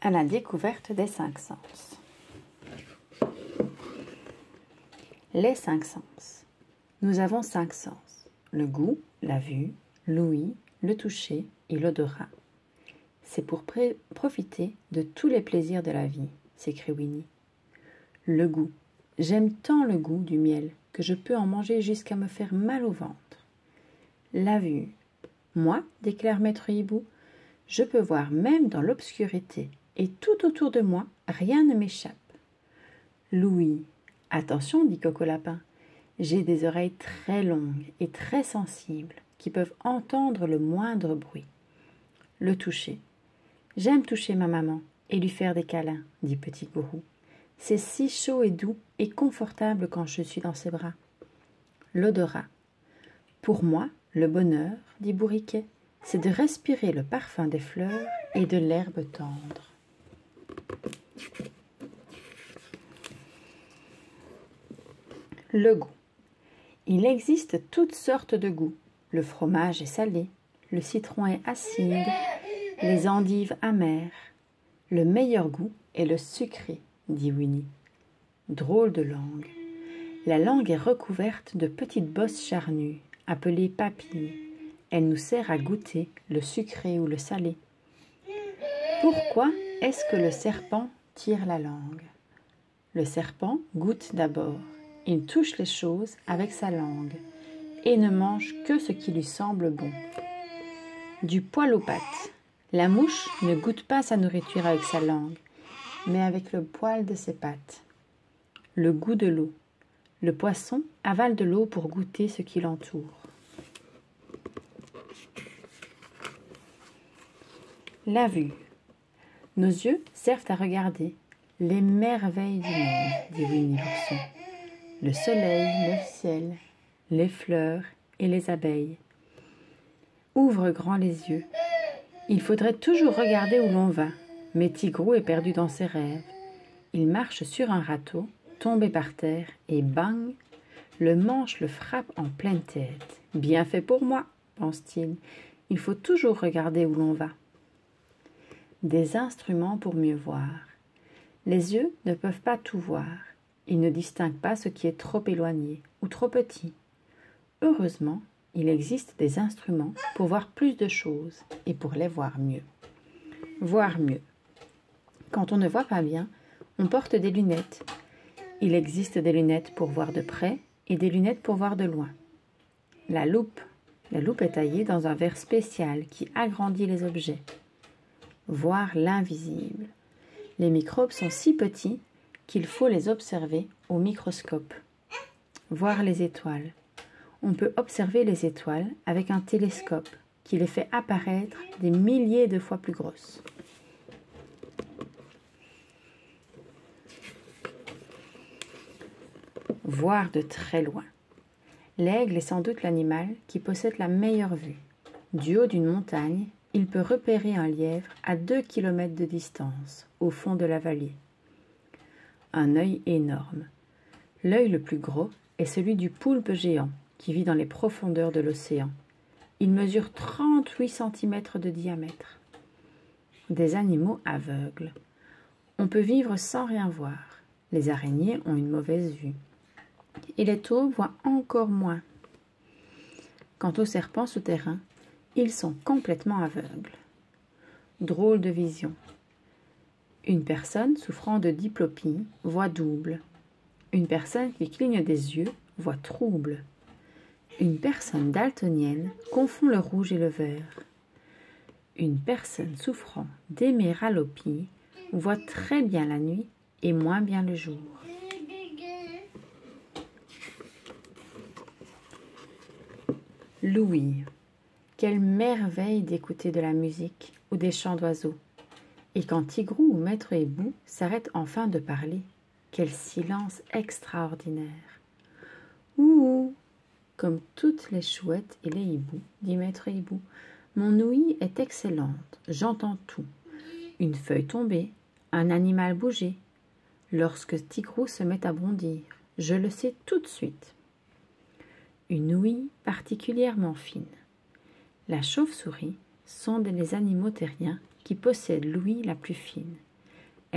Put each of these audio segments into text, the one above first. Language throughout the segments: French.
à la découverte des cinq sens. Les cinq sens. Nous avons cinq sens. Le goût, la vue, l'ouïe, le toucher et l'odorat. C'est pour profiter de tous les plaisirs de la vie, s'écrie Winnie. Le goût. J'aime tant le goût du miel que je peux en manger jusqu'à me faire mal au ventre. La vue. Moi, déclare Maître Hibou, je peux voir même dans l'obscurité et tout autour de moi, rien ne m'échappe. L'ouïe. Attention, dit Coco Lapin, j'ai des oreilles très longues et très sensibles qui peuvent entendre le moindre bruit. Le toucher. J'aime toucher ma maman et lui faire des câlins, dit Petit Gourou. C'est si chaud et doux et confortable quand je suis dans ses bras. L'odorat. Pour moi, le bonheur, dit Bourriquet, c'est de respirer le parfum des fleurs et de l'herbe tendre. Le goût. Il existe toutes sortes de goûts. Le fromage est salé, le citron est acide, les endives amères. Le meilleur goût est le sucré, dit Winnie. Drôle de langue. La langue est recouverte de petites bosses charnues, appelées papilles. Elle nous sert à goûter le sucré ou le salé. Pourquoi est-ce que le serpent tire la langue? Le serpent goûte d'abord. Il touche les choses avec sa langue et ne mange que ce qui lui semble bon. Du poil aux pattes. La mouche ne goûte pas sa nourriture avec sa langue, mais avec le poil de ses pattes. Le goût de l'eau. Le poisson avale de l'eau pour goûter ce qui l'entoure. La vue. Nos yeux servent à regarder les merveilles du monde, dit Winnie l'ourson. Le soleil, le ciel, les fleurs et les abeilles. Ouvre grand les yeux. Il faudrait toujours regarder où l'on va, mais Tigrou est perdu dans ses rêves. Il marche sur un râteau, tombé par terre, et bang, le manche le frappe en pleine tête. Bien fait pour moi, pense-t-il. Il faut toujours regarder où l'on va. Des instruments pour mieux voir. Les yeux ne peuvent pas tout voir. Ils ne distinguent pas ce qui est trop éloigné ou trop petit. Heureusement, il existe des instruments pour voir plus de choses et pour les voir mieux. Voir mieux. Quand on ne voit pas bien, on porte des lunettes. Il existe des lunettes pour voir de près et des lunettes pour voir de loin. La loupe. La loupe est taillée dans un verre spécial qui agrandit les objets. Voir l'invisible. Les microbes sont si petits qu'il faut les observer au microscope. Voir les étoiles. On peut observer les étoiles avec un télescope qui les fait apparaître des milliers de fois plus grosses. Voir de très loin. L'aigle est sans doute l'animal qui possède la meilleure vue. Du haut d'une montagne, il peut repérer un lièvre à 2 kilomètres de distance, au fond de la vallée. Un œil énorme. L'œil le plus gros est celui du poulpe géant, qui vit dans les profondeurs de l'océan. Il mesure 38 cm de diamètre. Des animaux aveugles. On peut vivre sans rien voir. Les araignées ont une mauvaise vue. Et les taupes voient encore moins. Quant aux serpents souterrains, ils sont complètement aveugles. Drôle de vision. Une personne souffrant de diplopie voit double. Une personne qui cligne des yeux voit trouble. Une personne daltonienne confond le rouge et le vert. Une personne souffrant d'héméralopie voit très bien la nuit et moins bien le jour. L'ouïe. Quelle merveille d'écouter de la musique ou des chants d'oiseaux. Et quand Tigrou ou Maître Hibou s'arrêtent enfin de parler, quel silence extraordinaire. Ouh, comme toutes les chouettes et les hiboux, dit Maître Hibou, mon ouïe est excellente, j'entends tout. Une feuille tombée, un animal bouger. Lorsque Tigrou se met à bondir, je le sais tout de suite. Une ouïe particulièrement fine. La chauve-souris sont les animaux terriens qui possèdent l'ouïe la plus fine.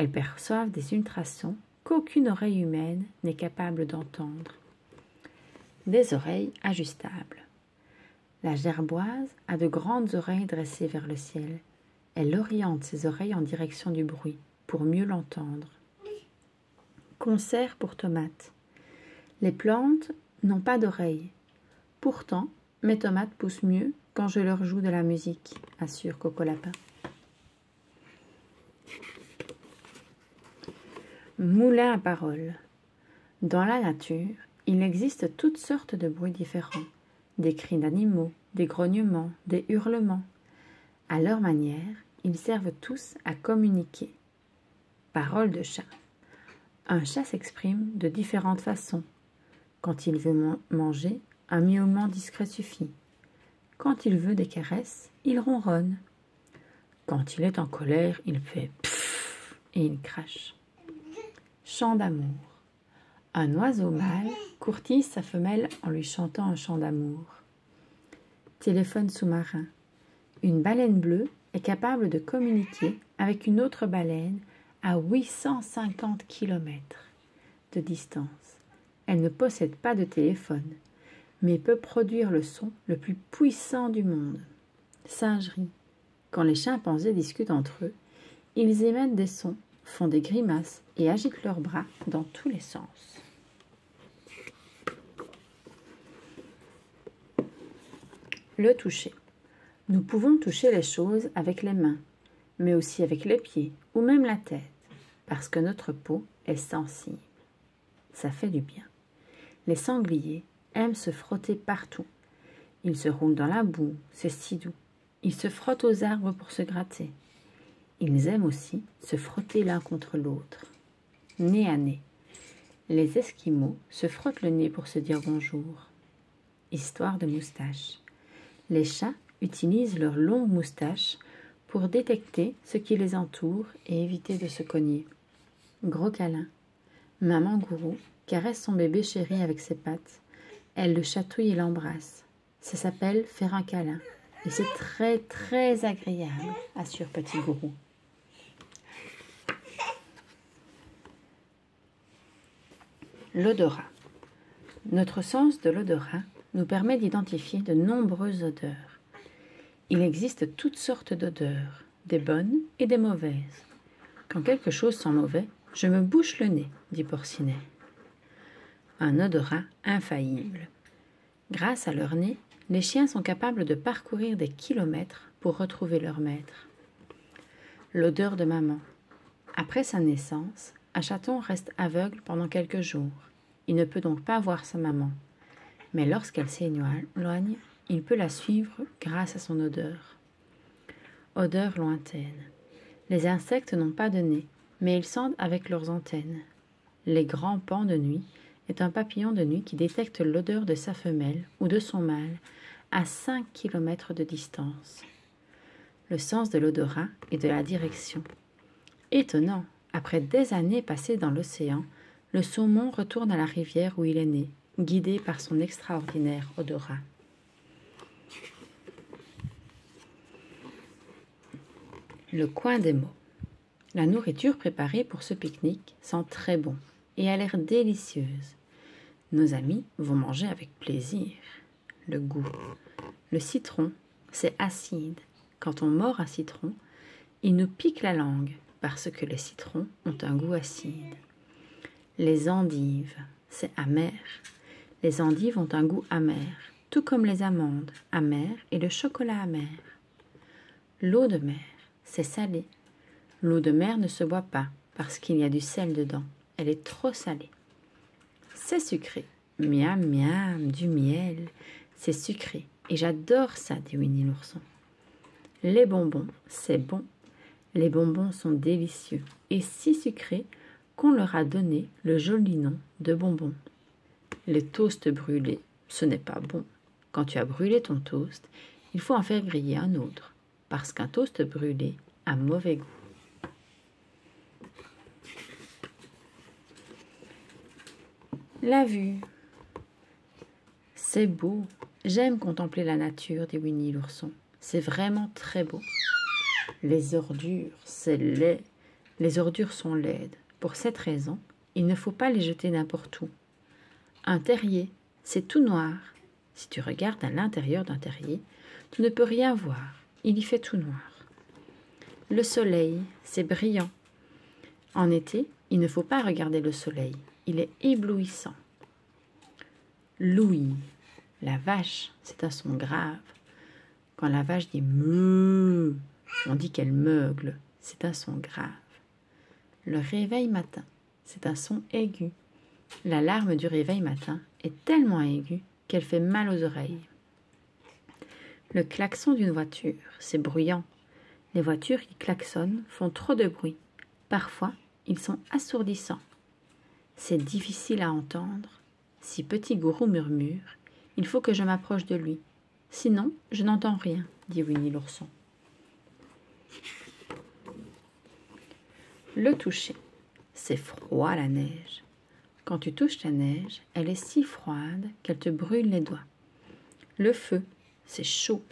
Elles perçoivent des ultrasons qu'aucune oreille humaine n'est capable d'entendre. Des oreilles ajustables. La gerboise a de grandes oreilles dressées vers le ciel. Elle oriente ses oreilles en direction du bruit pour mieux l'entendre. Concert pour tomates. Les plantes n'ont pas d'oreilles. Pourtant, mes tomates poussent mieux quand je leur joue de la musique, assure Coco Lapin. Moulin à paroles. Dans la nature, il existe toutes sortes de bruits différents. Des cris d'animaux, des grognements, des hurlements. À leur manière, ils servent tous à communiquer. Paroles de chat. Un chat s'exprime de différentes façons. Quand il veut manger, un miaulement discret suffit. Quand il veut des caresses, il ronronne. Quand il est en colère, il fait pfff et il crache. Chant d'amour. Un oiseau mâle courtise sa femelle en lui chantant un chant d'amour. Téléphone sous-marin. Une baleine bleue est capable de communiquer avec une autre baleine à 850 km de distance. Elle ne possède pas de téléphone, mais peut produire le son le plus puissant du monde. Singerie. Quand les chimpanzés discutent entre eux, ils émettent des sons, font des grimaces et agitent leurs bras dans tous les sens. Le toucher. Nous pouvons toucher les choses avec les mains, mais aussi avec les pieds ou même la tête, parce que notre peau est sensible. Ça fait du bien. Les sangliers aiment se frotter partout. Ils se roulent dans la boue, c'est si doux. Ils se frottent aux arbres pour se gratter. Ils aiment aussi se frotter l'un contre l'autre. Nez à nez. Les Esquimaux se frottent le nez pour se dire bonjour. Histoire de moustache. Les chats utilisent leurs longues moustaches pour détecter ce qui les entoure et éviter de se cogner. Gros câlin. Maman gourou caresse son bébé chéri avec ses pattes. Elle le chatouille et l'embrasse. Ça s'appelle faire un câlin. Et c'est très très agréable, assure Petit Gourou. L'odorat. Notre sens de l'odorat nous permet d'identifier de nombreuses odeurs. Il existe toutes sortes d'odeurs, des bonnes et des mauvaises. Quand quelque chose sent mauvais, je me bouche le nez, dit Porcinet. Un odorat infaillible. Grâce à leur nez, les chiens sont capables de parcourir des kilomètres pour retrouver leur maître. L'odeur de maman. Après sa naissance, un chaton reste aveugle pendant quelques jours. Il ne peut donc pas voir sa maman. Mais lorsqu'elle s'éloigne, il peut la suivre grâce à son odeur. Odeur lointaine. Les insectes n'ont pas de nez, mais ils sentent avec leurs antennes. Les grands pans de nuit est un papillon de nuit qui détecte l'odeur de sa femelle ou de son mâle à 5 km de distance. Le sens de l'odorat et de la direction. Étonnant, après des années passées dans l'océan, le saumon retourne à la rivière où il est né, guidé par son extraordinaire odorat. Le coin des mots. La nourriture préparée pour ce pique-nique sent très bon et a l'air délicieuse. Nos amis vont manger avec plaisir. Le goût. Le citron, c'est acide. Quand on mord un citron, il nous pique la langue parce que les citrons ont un goût acide. Les endives, c'est amer. Les endives ont un goût amer, tout comme les amandes amères et le chocolat amer. L'eau de mer, c'est salé. L'eau de mer ne se boit pas parce qu'il y a du sel dedans. Elle est trop salée. C'est sucré. Miam, miam, du miel. C'est sucré. Et j'adore ça, dit Winnie l'ourson. Les bonbons, c'est bon. Les bonbons sont délicieux et si sucrés qu'on leur a donné le joli nom de bonbons. Les toasts brûlés, ce n'est pas bon. Quand tu as brûlé ton toast, il faut en faire griller un autre, parce qu'un toast brûlé a mauvais goût. La vue. C'est beau. J'aime contempler la nature, dit Winnie l'ourson. C'est vraiment très beau. Les ordures, c'est laid. Les ordures sont laides. Pour cette raison, il ne faut pas les jeter n'importe où. Un terrier, c'est tout noir. Si tu regardes à l'intérieur d'un terrier, tu ne peux rien voir. Il y fait tout noir. Le soleil, c'est brillant. En été, il ne faut pas regarder le soleil. Il est éblouissant. L'ouïe, la vache, c'est un son grave. Quand la vache dit meuh, on dit qu'elle meugle. C'est un son grave. Le réveil matin, c'est un son aigu. L'alarme du réveil matin est tellement aiguë qu'elle fait mal aux oreilles. Le klaxon d'une voiture, c'est bruyant. Les voitures qui klaxonnent font trop de bruit. Parfois, ils sont assourdissants. C'est difficile à entendre. Si Petit Gourou murmure, il faut que je m'approche de lui. Sinon, je n'entends rien, dit Winnie l'ourson. Le toucher. C'est froid la neige. Quand tu touches la neige, elle est si froide qu'elle te brûle les doigts. Le feu, c'est chaud.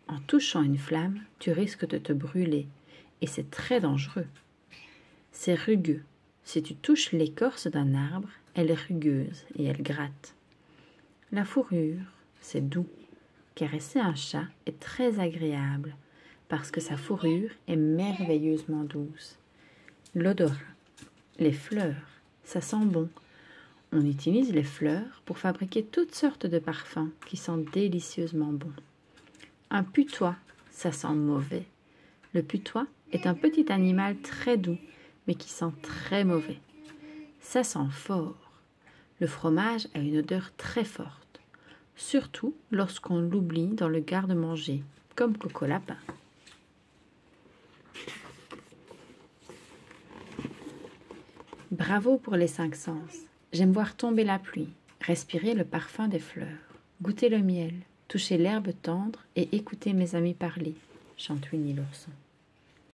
En touchant une flamme, tu risques de te brûler et c'est très dangereux. C'est rugueux. Si tu touches l'écorce d'un arbre, elle est rugueuse et elle gratte. La fourrure, c'est doux. Caresser un chat est très agréable parce que sa fourrure est merveilleusement douce. L'odorat, les fleurs, ça sent bon. On utilise les fleurs pour fabriquer toutes sortes de parfums qui sentent délicieusement bon. Un putois, ça sent mauvais. Le putois est un petit animal très doux, mais qui sent très mauvais. Ça sent fort. Le fromage a une odeur très forte, surtout lorsqu'on l'oublie dans le garde-manger, comme Coco Lapin. Bravo pour les 5 sens. J'aime voir tomber la pluie, respirer le parfum des fleurs, goûter le miel, toucher l'herbe tendre et écouter mes amis parler, chante Winnie l'ourson.